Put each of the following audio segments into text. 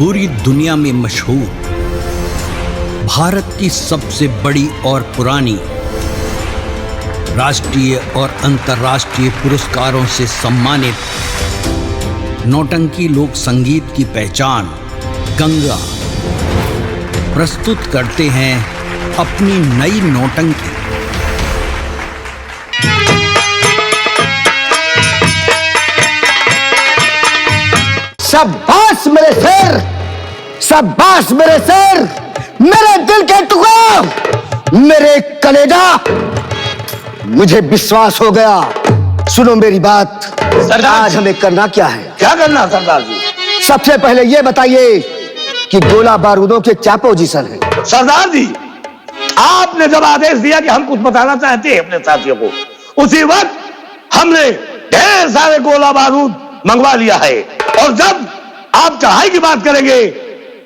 पूरी दुनिया में मशहूर, भारत की सबसे बड़ी और पुरानी, राष्ट्रीय और अंतर्राष्ट्रीय पुरस्कारों से सम्मानित नौटंकी लोक संगीत की पहचान गंगा प्रस्तुत करते हैं अपनी नई नौटंकी। शाबाश मेरे शेर, शाबाश मेरे शेर, मेरे दिल के टुकड़ा, मेरे कलेजा, मुझे विश्वास हो गया। सुनो मेरी बात, आज हमें करना क्या है? क्या करना सरदार जी? सबसे पहले ये बताइए कि गोला बारूदों के क्या पोजीशन है? सरदार जी, आपने जब आदेश दिया कि हम कुछ बताना चाहते हैं अपने साथियों को, उसी वक्त हमने ढेर सारे गोला बारूद मंगवा लिया है, और जब आप चढ़ाई की बात करेंगे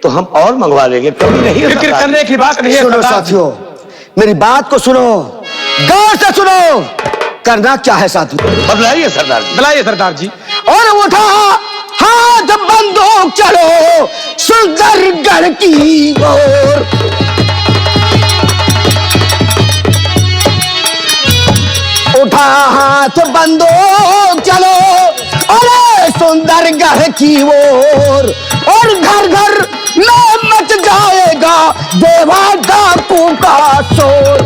तो हम और मंगवा लेंगे। कभी नहीं है, फिक्र करने की बात नहीं है। सुनो साथियों, मेरी बात को सुनो, गौर से सुनो। करना क्या है साथियों? बतलाइए सरदार जी। बुलाइए सरदार जी। और उठा हाथ बंदूक, चलो सुंदरगढ़ की ओर। उठा हाथ बंदूक, चलो अरे सुंदरगढ़ की ओर। और घर घर में मच जाएगा देवा डाकू का शोर।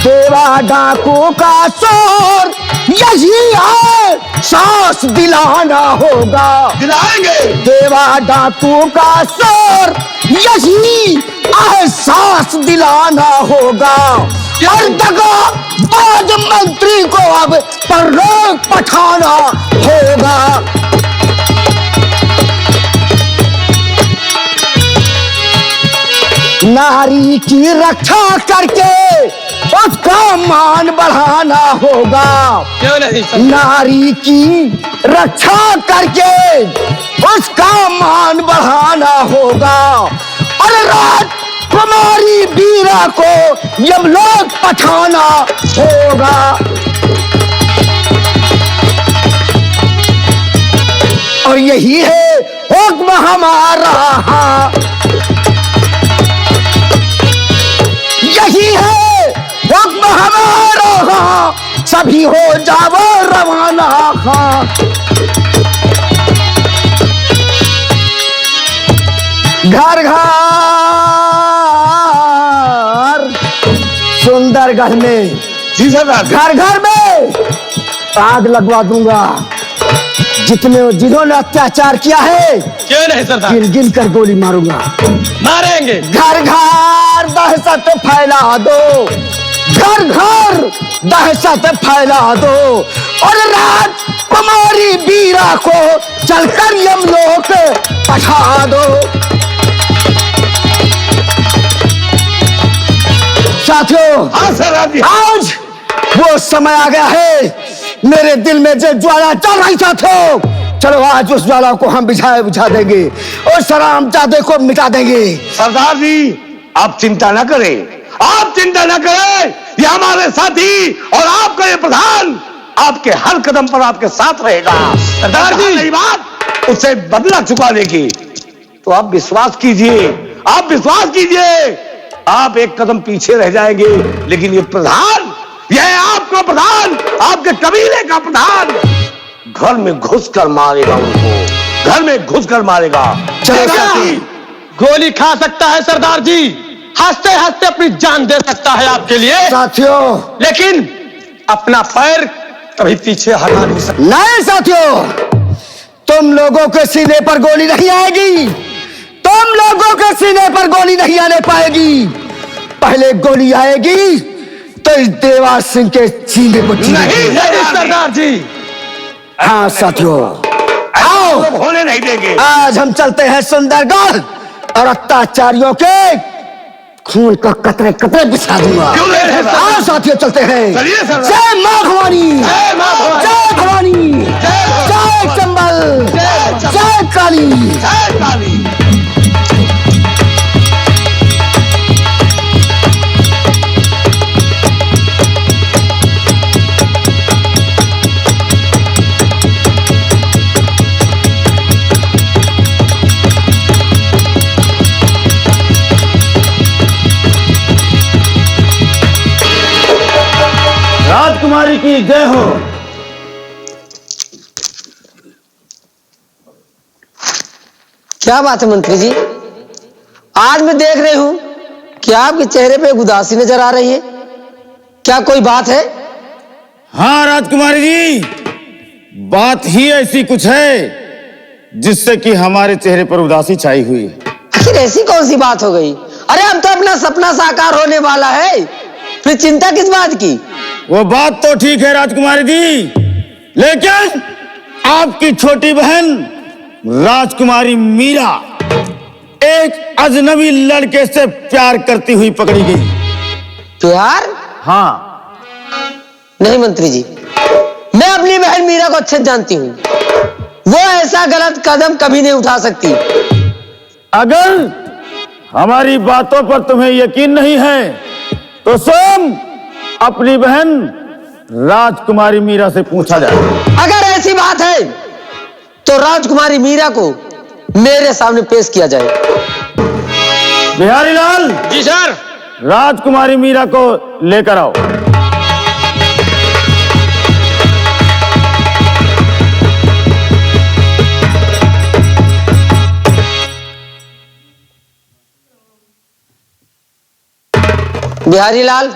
देवा डाकू का शोर यही है, सांस दिलाना होगा। दिलाएंगे। देवा डाकू का शोर यही है, सांस दिलाना होगा। और दगा बाज मंत्री को अब परलोक पठाना होगा। नारी की रक्षा करके उसका मान बढ़ाना होगा। क्यों नहीं? नारी की रक्षा करके उसका मान बढ़ाना होगा। और राजकुमारी वीरा को यमलोक पठाना होगा। और यही है हुक्म हमारा, यही है हुक्म हमारा, सभी हो जाओ रवाना। घर घर सुंदरगढ़ में, जी सरदार। घर घर में आग लगवा दूंगा। जिन्होंने अत्याचार किया है, क्यों नहीं सरदार? गिन गिन कर गोली मारूंगा। मारेंगे। घर घर दहशत फैला दो, घर घर दहशत फैला दो। और राजकुमारी वीरा को चलकर यमलोक पठा दो। साथियों, हाँ सरदार जी। आज वो समय आ गया है। मेरे दिल में जो ज्वाला चल रही साथियों, चलो आज उस ज्वाला को हम बुझा देंगे और शरामजादे को मिटा देंगे। सरदार जी, आप चिंता न करें, आप चिंता न करें। ये हमारे साथी और आपका ये प्रधान आपके हर कदम पर आपके साथ रहेगा। सरदार जी, यही बात उससे बदला चुकाने की, तो आप विश्वास कीजिए, आप विश्वास कीजिए। आप एक कदम पीछे रह जाएंगे, लेकिन ये प्रधान, यह आपका प्रधान, आपके कबीले का प्रधान घर में घुसकर मारेगा उनको, घर में घुसकर मारेगा। चलो साथी, गोली खा सकता है सरदार जी, हंसते हंसते अपनी जान दे सकता है आपके लिए साथियों, लेकिन अपना पैर कभी पीछे हटा नहीं सकता। नहीं साथियों, तुम लोगों के सीने पर गोली नहीं आएगी। तुम लोगों के सीने पर गोली नहीं आने पाएगी। पहले गोली आएगी तो इस देवा सिंह के सीने को नहीं सरदार जी। हाँ साथियों, आओ, होने नहीं देंगे। आज हम चलते हैं सुंदरगढ़ और अत्याचारियों के खून का कतरे कतरे बिछा दूंगा। क्यों नहीं है सरदार? आओ साथियों, चलते हैं। चलिए सरदार। जय मां भवानी, जय मां भवानी, जय भवानी, जय चंबल, जय काली, जय काली। कुमारी की जय हो। क्या बात है मंत्री जी, आज मैं देख रही हूं कि आपके चेहरे पे उदासी नजर आ रही है। क्या कोई बात है? हाँ राजकुमारी जी, बात ही ऐसी कुछ है जिससे कि हमारे चेहरे पर उदासी छाई हुई है। आखिर ऐसी कौन सी बात हो गई? अरे अब तो अपना सपना साकार होने वाला है, फिर चिंता किस बात की? वो बात तो ठीक है राजकुमारी जी, लेकिन आपकी छोटी बहन राजकुमारी मीरा एक अजनबी लड़के से प्यार करती हुई पकड़ी गई। प्यार? हाँ। नहीं मंत्री जी, मैं अपनी बहन मीरा को अच्छे जानती हूँ। वो ऐसा गलत कदम कभी नहीं उठा सकती। अगर हमारी बातों पर तुम्हें यकीन नहीं है तो स्वयं अपनी बहन राजकुमारी मीरा से पूछा जाए। अगर ऐसी बात है तो राजकुमारी मीरा को मेरे सामने पेश किया जाए। बिहारी लाल। जी सर। राजकुमारी मीरा को लेकर आओ। बिहारी लाल,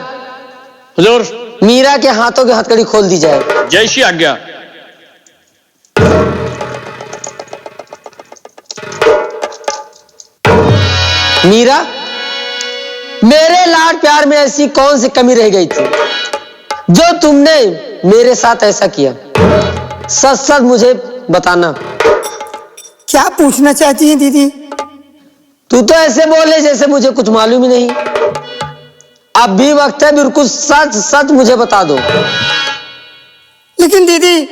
हुजूर। मीरा के हाथों की हथकड़ी खोल दी जाए। जय श्री आज्ञा। मीरा, मेरे लाड प्यार में ऐसी कौन सी कमी रह गई थी जो तुमने मेरे साथ ऐसा किया? सच सच मुझे बताना। क्या पूछना चाहती हैं दीदी? तू तो ऐसे बोले जैसे मुझे कुछ मालूम ही नहीं। अब भी वक्त है, बिल्कुल सच सच मुझे बता दो। लेकिन दीदी,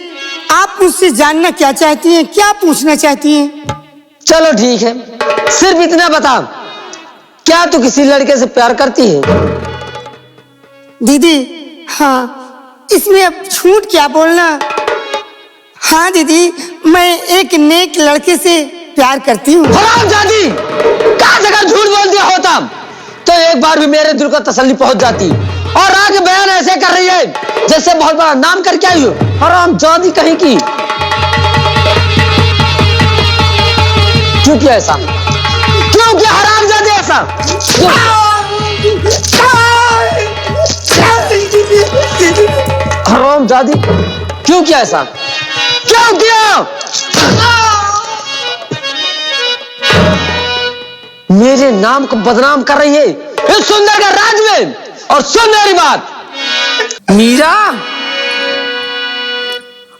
आप मुझसे जानना क्या चाहती हैं? क्या पूछना चाहती हैं? चलो ठीक है, सिर्फ इतना बता, क्या तू किसी लड़के से प्यार करती है? दीदी, हाँ, इसमें अब झूठ क्या बोलना। हाँ दीदी, मैं एक नेक लड़के से प्यार करती हूँ। हरामजादी, कहाँ से झूठ बोल दिया होता तो एक बार भी मेरे दिल को तसल्ली पहुंच जाती। और आज बयान ऐसे कर रही है जैसे बहुत बड़ा नाम करके आई हो। हरामजादी कहीं की। क्यों किया ऐसा? क्यों किया हरामजादी ऐसा? हरामजादी, क्यों किया ऐसा? क्यों किया? मेरे नाम को बदनाम कर रही है इस सुंदर के राज में। और सुन मेरी बात मीरा,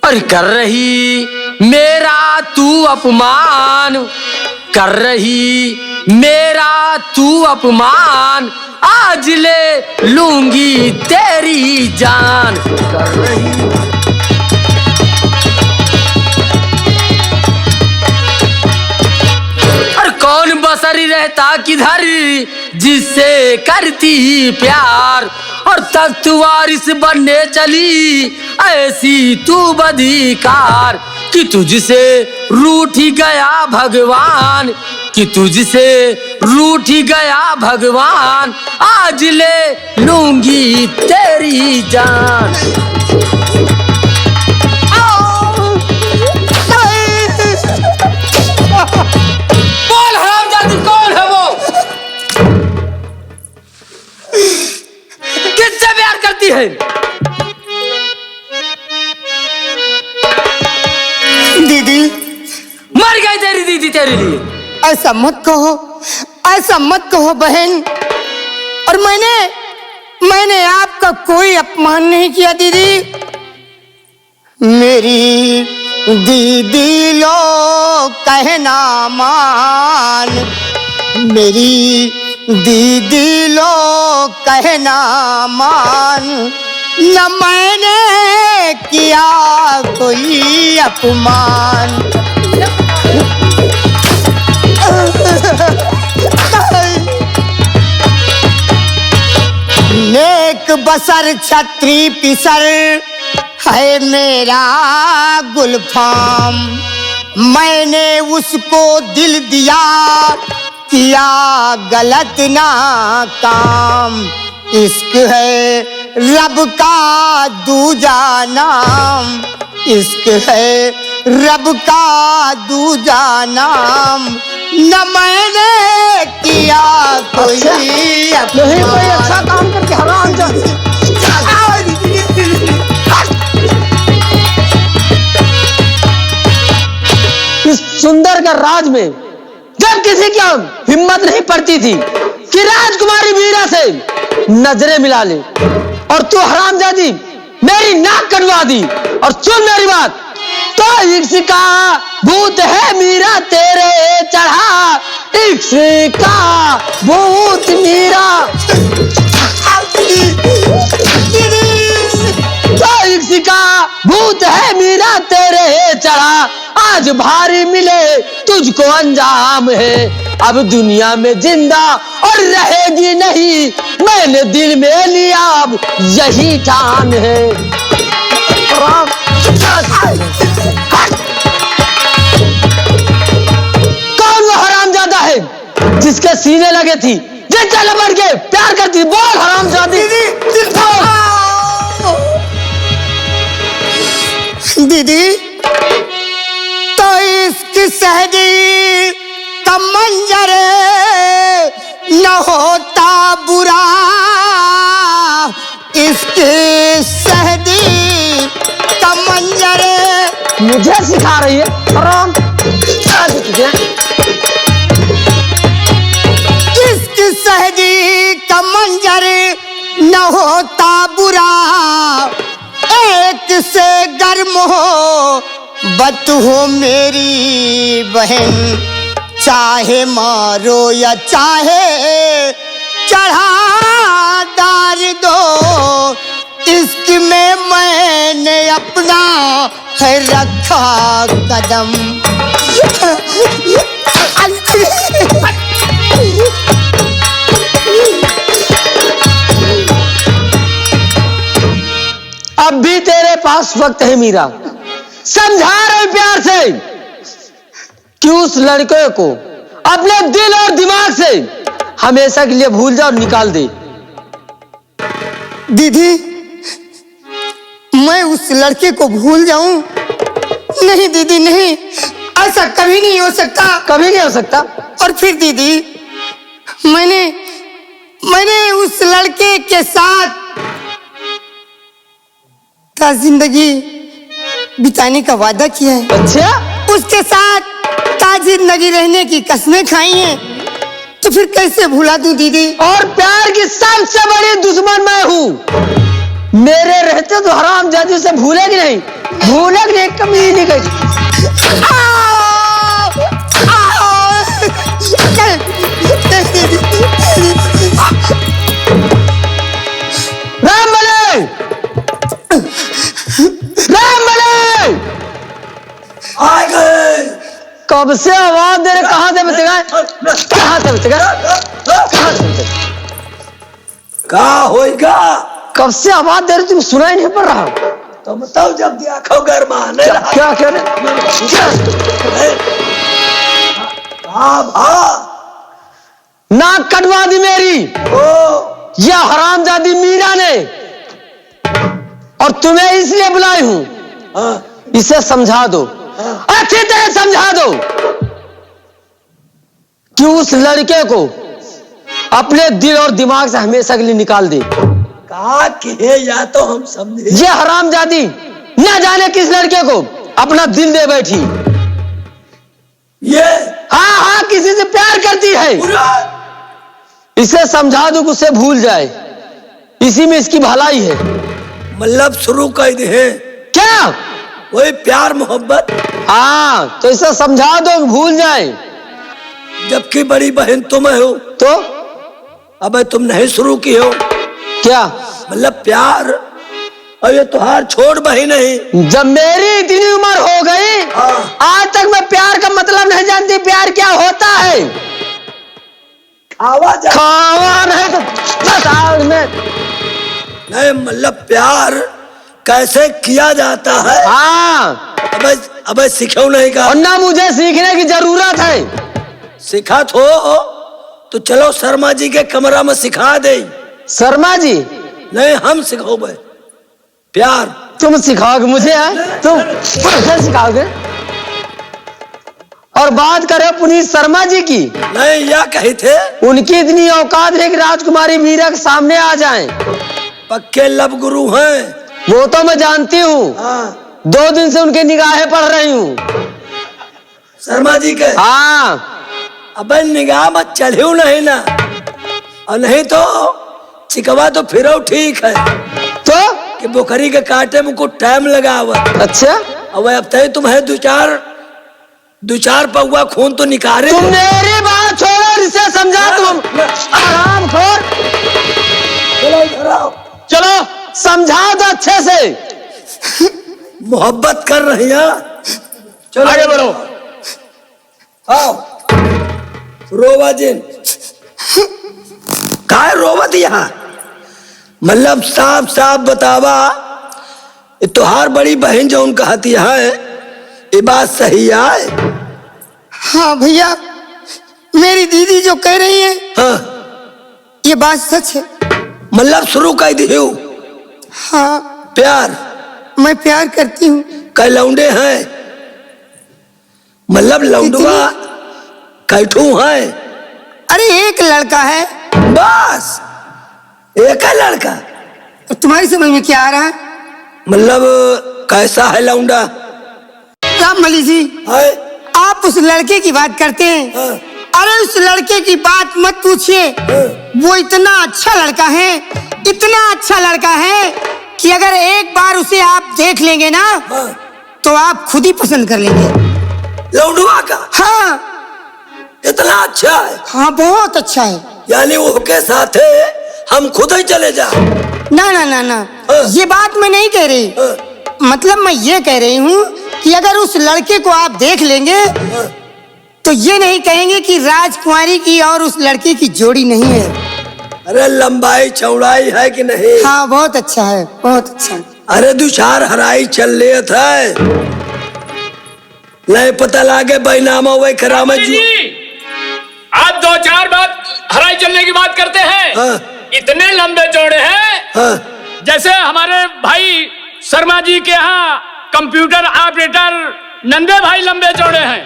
अरे कर रही मेरा तू अपमान, कर रही मेरा तू अपमान, आज ले लूंगी तेरी जान। कर रही कौन बसरी रहता किधर जिससे करती प्यार, और तख्त वारिस बनने चली ऐसी तू बधिकार, कि तुझसे रूठ ही गया भगवान, कि तुझसे रूठ ही गया भगवान, आज ले लूंगी तेरी जान। बोल हरामजादी, कौन है वो? किससे प्यार करती है? दीदी, मर गई तेरी दीदी तेरे लिए। ऐसा मत कहो, ऐसा मत कहो बहन। और मैंने आपका कोई अपमान नहीं किया दीदी। मेरी दीदी लो कहना मान, मेरी दीदी लो कहना मान, न मैंने किया कोई अपमान। नेक बसर छत्री पिसर है मेरा गुलफाम, मैंने उसको दिल दिया किया गलत ना काम। इश्क है रब का दूजा नाम, इश्क है रब का दूजा नाम, न मैंने किया कोई नहीं कोई अच्छा काम करके हराम जादी। इस सुंदर का राज में जब किसी की हिम्मत नहीं पड़ती थी कि राजकुमारी मीरा से नजरें मिला ले, और तू हरामजादी मेरी नाक कटवा दी। और सुन मेरी बात, तो इश्क का भूत है मीरा तेरे चढ़ा, इश्क का भूत मीरा, तो इश्क का भूत है मीरा तेरे चढ़ा, आज भारी मिले तुझको अंजाम है, अब दुनिया में जिंदा और रहेगी नहीं, मैंने दिल में लिया अब यही ठान है। कौन वो हरामजादा है जिसके सीने लगे थी, जिससे लपट के प्यार करती, बोल हरामजादी। दीदी तो इसकी सहदी का मंजर न होता बुरा, इसकी सहदी का मंजर। मुझे सिखा रही है हराम। इसकी सहदी का मंजर न होता बुरा, एक से गर्म हो बत हो मेरी बहन, चाहे मारो या चाहे चढ़ा डाल दो, इश्क में मैंने अपना है रखा कदम। अब भी तेरे पास वक्त है मीरा, समझा रहे प्यार से कि उस लड़के को अपने दिल और दिमाग से हमेशा के लिए भूल जा और निकाल दे। दीदी मैं उस लड़के को भूल जाऊं? नहीं दीदी नहीं, ऐसा कभी नहीं हो सकता, कभी नहीं हो सकता। और फिर दीदी मैंने उस लड़के के साथ का जिंदगी बिताने का वादा किया है। अच्छा, उसके साथ का जिंदगी रहने की कसमें खाई हैं, तो फिर कैसे भुला दूं दीदी? और प्यार की सबसे बड़ी दुश्मन मैं हूँ, मेरे रहते तो हरामजादी से भूलेगी नहीं, भूलेगी नहीं, कभी नहीं गई। राम बले, राम बले, आ गए। कब से आवाज दे रहे, कहाँ से बचेगा, कहाँ से बचेगा, कहाँ से बचेगा? कहा होएगा? कब से आवाज दे रहे, तुम सुनाई नहीं पड़ रहा? तो बताओ, जब दिया खो गरमाने लगा। क्या क्या नाक कटवा दी मेरी यह हरामजादी मीरा ने, और तुम्हें इसलिए बुलाई हूं, इसे समझा दो, अच्छी तरह समझा दो कि उस लड़के को अपने दिल और दिमाग से हमेशा के लिए निकाल दे। कहा कि है, या तो हम समझे। ये हरामजादी न जाने किस लड़के को अपना दिल दे बैठी। ये हाँ हाँ, किसी से प्यार करती है। इसे समझा दो कि उसे भूल जाए, इसी में इसकी भलाई है। मतलब शुरू कर दे क्या? वही प्यार मोहब्बत। हाँ, तो इसे समझा दो कि भूल जाए। जबकि बड़ी बहन तुम हो, तो अब तुम नहीं शुरू की हो। क्या मतलब प्यार, और ये तुहार छोड़ बहन नहीं। जब मेरी इतनी उम्र हो गई, आज तक मैं प्यार का मतलब नहीं जानती, प्यार क्या होता है। आवाज खावा नहीं तो बता में। नहीं, मतलब प्यार कैसे किया जाता है। हाँ, अब सीखो नहीं का, और ना मुझे सीखने की जरूरत है। सिखा तो चलो शर्मा जी के कमरा में सिखा दे। शर्मा जी, नहीं हम सिखाओगे प्यार। तुम सिखाओगे मुझे? है तुम कैसे सिखाओगे? और बात करें पुनीत शर्मा जी की, नहीं या कही थे उनकी इतनी औकात है कि राजकुमारी मीरा के सामने आ जाएं। पक्के लब गुरु हैं। वो तो मैं जानती हूँ, हाँ 2 दिन से उनकी निगाहें पढ़ रही हूँ। शर्मा जी के। हाँ अबे निगाह मत चढ़ियो नहीं ना, और नहीं तो चिकवा तो फिर ठीक है तो कि बोकरी के काटे में कुछ टाइम लगा हुआ। अच्छा अब अब तय तुम्हें दो चार पौवा खून तो निकाले। तुम मेरी बात छोड़ो, इसे समझा तुम आराम खोर। चलो इधर आओ। चलो समझाओ तो अच्छे से। मोहब्बत कर रही है। चलो आगे बढ़ो। आओ रोवा जिन काय रोवत यहाँ, मतलब साफ साफ बतावा ये तुहार बड़ी बहन जो उनका कहती है ये बात सही है? हाँ भैया, मेरी दीदी जो कह रही है हाँ ये बात सच है। मतलब शुरू कर दी हो हाँ प्यार? मैं प्यार करती हूँ। कई लौंडे हैं, मतलब लौंडवा कैठू है? अरे एक लड़का है बस एक है लड़का। तुम्हारी समझ में क्या आ रहा है? मतलब कैसा है लौंडा? राम मली जी, है? आप उस लड़के की बात करते हैं। हाँ। अरे उस लड़के की बात मत पूछिए, वो इतना अच्छा लड़का है, इतना अच्छा लड़का है कि अगर एक बार उसे आप देख लेंगे ना हाँ। तो आप खुद ही पसंद कर लेंगे। लौंडवा का हाँ इतना अच्छा है? हाँ बहुत अच्छा है। यानी वो के साथ हम खुद ही चले जा? ना ना ना ना, हाँ। ये बात मैं नहीं कह रही। हाँ। मतलब मैं ये कह रही हूँ कि अगर उस लड़के को आप देख लेंगे तो ये नहीं कहेंगे कि राजकुमारी की और उस लड़के की जोड़ी नहीं है। अरे लंबाई चौड़ाई है कि नहीं? हाँ बहुत अच्छा है, बहुत अच्छा है। अरे दुचार हराई चल ले था, नहीं पता लागे बैनामा हुए खरामा जी। आप 2-4 बात हराई चलने की बात करते हैं। हाँ। इतने लंबे चौड़े हैं। हाँ। जैसे हमारे भाई शर्मा जी के यहाँ कंप्यूटर ऑपरेटर नंदे भाई लंबे चौड़े हैं,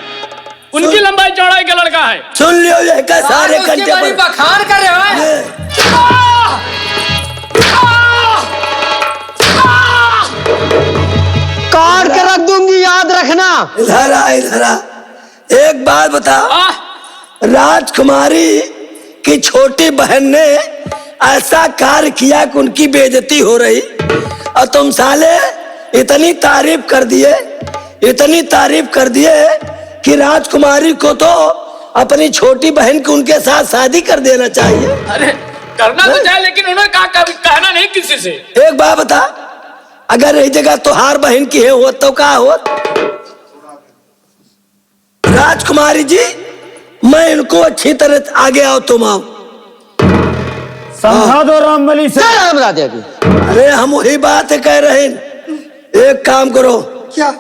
उनकी लंबाई चौड़ाई का लड़का है। सुन लियो ये का सारे कंटे पर बखान कर रहे हो। काट के रख दूंगी, याद रखना। इधर आ इधर आ। एक बात बता, राजकुमारी की छोटी बहन ने ऐसा कार्य किया कि उनकी बेइज्जती हो रही और तुम साले इतनी तारीफ कर दिए, इतनी तारीफ कर दिए कि राजकुमारी को तो अपनी छोटी बहन को उनके साथ शादी कर देना चाहिए। अरे करना तो चाहे, लेकिन उन्होंने कहना नहीं किसी से। एक बात बता, अगर ये जगह तुहार बहन की है होत तो क्या होत? राजकुमारी जी, मैं इनको अच्छी तरह आगे आओ, तुम आओ। समझा दो रामबली से। बता दिया कि अरे हम वही बात कह रहे हैं। एक काम करो, क्या?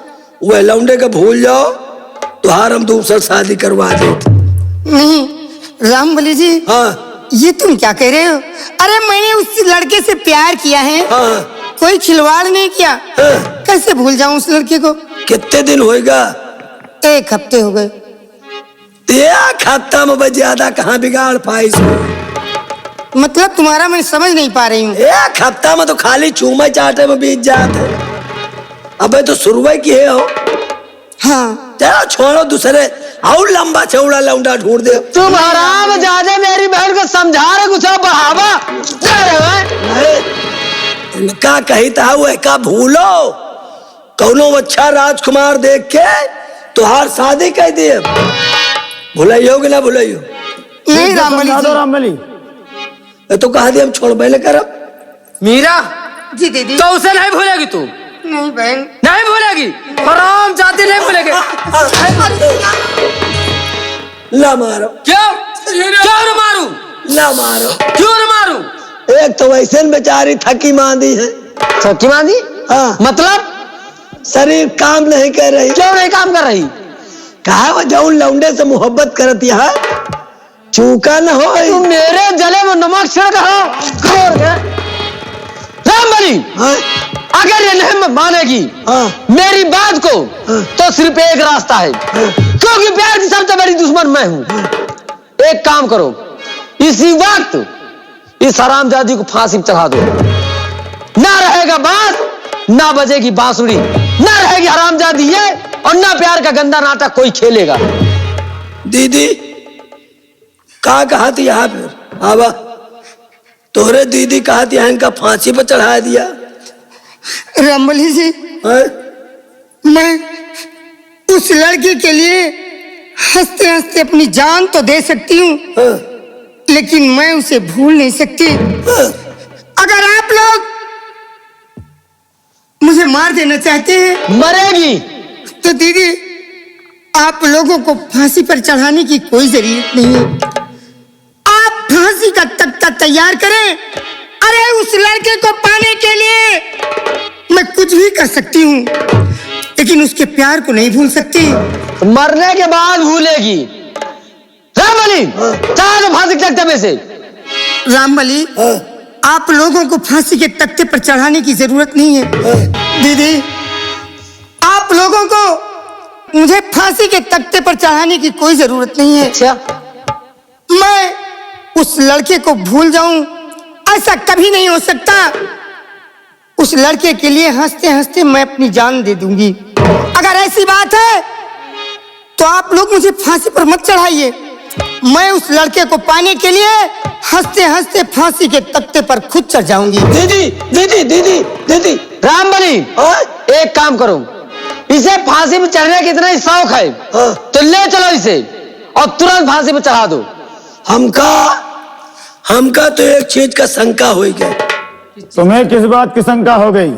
वह लौंडे का भूल जाओ, तुहार हम दूसरा शादी करवा दे। नहीं रामबली जी, हाँ ये तुम क्या कह रहे हो? अरे मैंने उस लड़के से प्यार किया है, हाँ कोई खिलवाड़ नहीं किया। हाँ। कैसे भूल जाऊं उस लड़के को? कितने दिन होएगा? 1 हफ्ते हो गए। एक हफ्ता में ज्यादा कहाँ बिगाड़ पाई इसको? मतलब तुम्हारा मैं समझ नहीं पा रही हूँ। 1 हफ्ता में तो खाली चूमा चाटे में बीत जाते। अबे तो शुरुआत की है हो। हाँ चलो छोड़ो, दूसरे और लंबा चौड़ा लौंडा ढूंढ दे। तुम हराम जादे मेरी बहन को समझा रहे, कुछ बढ़ावा दे रहे हो। इनका कही था वो का भूलो, कौनो अच्छा राजकुमार देख के तुहार शादी कह दिए। भुलाइयो कि ना भुलाइयो? नहीं रामबली समझा दो जी। रामबली। तो कहा दिया हम छोड़ पहले करब। मीरा जी दीदी। तो उसे नहीं भूलेगी तू? नहीं बहन। नहीं भूलेगी? हराम जाती नहीं भूलेगी। ला मारो। क्यों? क्यों न मारू? ला मारो। क्यों न मारू? एक तो वैसे न बेचारी थकी मांदी है। थकी मांदी? हाँ। मतलब शरीर काम नहीं कर रही। क्यों नहीं काम कर रही? कहा वो जौन लौंडे से मोहब्बत करती है, चूका न हो। तुम मेरे जले में नमक छिड़क हो। रामबली, अगर ये नहीं मानेगी मेरी बात को, तो सिर्फ एक रास्ता है, क्योंकि प्यार की सबसे बड़ी दुश्मन मैं हूं। एक काम करो, इसी वक्त इस हरामजादी को फांसी पर चढ़ा दो। ना रहेगा बांस, ना बजेगी बांसुरी, ना रहेगी हरामजादी ये, और ना प्यार का गंदा नाटक कोई खेलेगा। दीदी कहा थी यहाँ फिर आवा, तोरे दीदी कहा थी इनका फांसी पर चढ़ा दिया। रामबली जी, मैं उस लड़की के लिए हंसते हंसते अपनी जान तो दे सकती हूँ, लेकिन मैं उसे भूल नहीं सकती। अगर आप लोग मुझे मार देना चाहते हैं, मरेगी तो दीदी आप लोगों को फांसी पर चढ़ाने की कोई जरूरत नहीं है। आप फांसी का तख्ता तैयार करें। अरे उस लड़के को पाने के लिए मैं कुछ भी कर सकती हूँ, लेकिन उसके प्यार को नहीं भूल सकती। मरने के बाद भूलेगी। रामबली, चढ़ा दो फांसी के तख्ते में से। रामबली, आप लोगों को फांसी के तख्ते पर चढ़ाने की जरूरत नहीं है। दीदी, आप लोगों को मुझे फांसी के तख्ते पर चढ़ाने की कोई जरूरत नहीं है। अच्छा, मैं उस लड़के को भूल जाऊं, ऐसा कभी नहीं हो सकता। उस लड़के के लिए हंसते हंसते मैं अपनी जान दे दूंगी। अगर ऐसी बात है तो आप लोग मुझे फांसी पर मत चढ़ाइए। मैं उस लड़के को पाने के लिए हंसते हंसते फांसी के तख्ते पर खुद चढ़ जाऊंगी। दीदी दीदी दीदी दीदी रामबली, एक काम करो, इसे फांसी पर चढ़ने का इतना ही शौक है तो ले चलो इसे और तुरंत फांसी पर चढ़ा दो। हमका तो एक चीज का शंका हो गया। तुम्हें किस बात की शंका हो गई?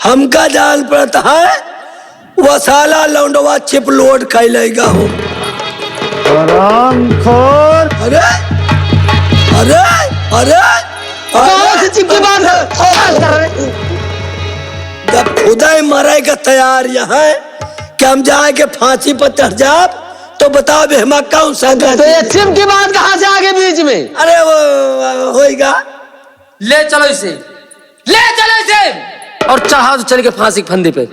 हमका जान पड़ता है वह साला लौंडवा चिप लोड कैलेगा हो। हरामखोर! अरे अरे अरे कौन सी चिप की बात है? जब खुदा ही मरेगा तैयार यहाँ कि हम जाए के फांसी पर चढ़ जाब, तो बताओ भी हम कौन सा तो ये चिप की बात कहाँ से आगे बीच में? अरे वो होएगा। ले चलो इसे, ले चलो इसे और चढ़ा दो चल के फांसी के फंदे पे।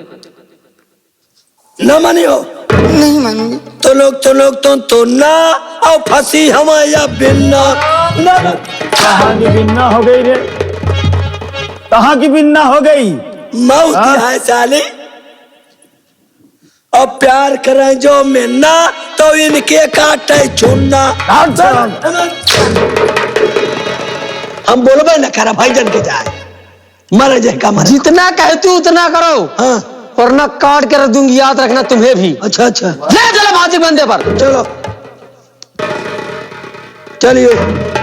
न मानी हो नहीं मानूंगी। तो ना और फांसी हम या बिन्ना कहाँ की बिन्ना हो गई रे? कहाँ की बिन्ना हो गई? मौत है साली। और प्यार करें जो मिलना तो इनके काटे चुनना। हम बोलबे न करा भाई जन के जाए मरे जाए का मरे। जितना कहती हूँ उतना करो, वरना काट के रख दूंगी, याद रखना तुम्हें भी। अच्छा अच्छा, ले चलो फांसी बंदे पर। चलो चलिए।